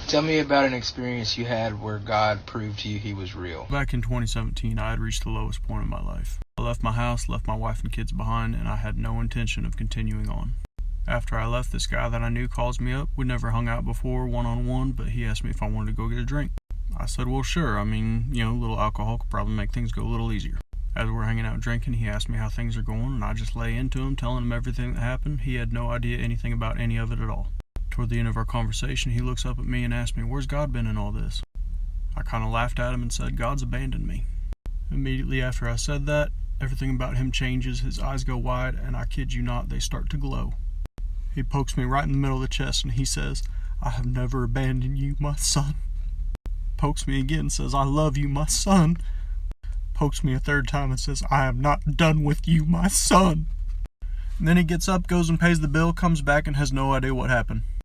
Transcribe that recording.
Tell me about an experience you had where God proved to you he was real. Back in 2017, I had reached the lowest point in my life. I left my house, left my wife and kids behind, and I had no intention of continuing on. After I left, this guy that I knew calls me up. We'd never hung out before one-on-one, but he asked me if I wanted to go get a drink. I said, well, sure. I mean, a little alcohol could probably make things go a little easier. As we're hanging out drinking, he asked me how things are going, and I just lay into him, telling him everything that happened. He had no idea anything about any of it at all. Toward the end of our conversation, he looks up at me and asks me, where's God been in all this? I kind of laughed at him and said, God's abandoned me. Immediately after I said that, everything about him changes. His eyes go wide, and I kid you not, they start to glow. He pokes me right in the middle of the chest and he says, I have never abandoned you, my son. Pokes me again and says, I love you, my son. Pokes me a third time and says, I am not done with you, my son. And then he gets up, goes and pays the bill, comes back and has no idea what happened.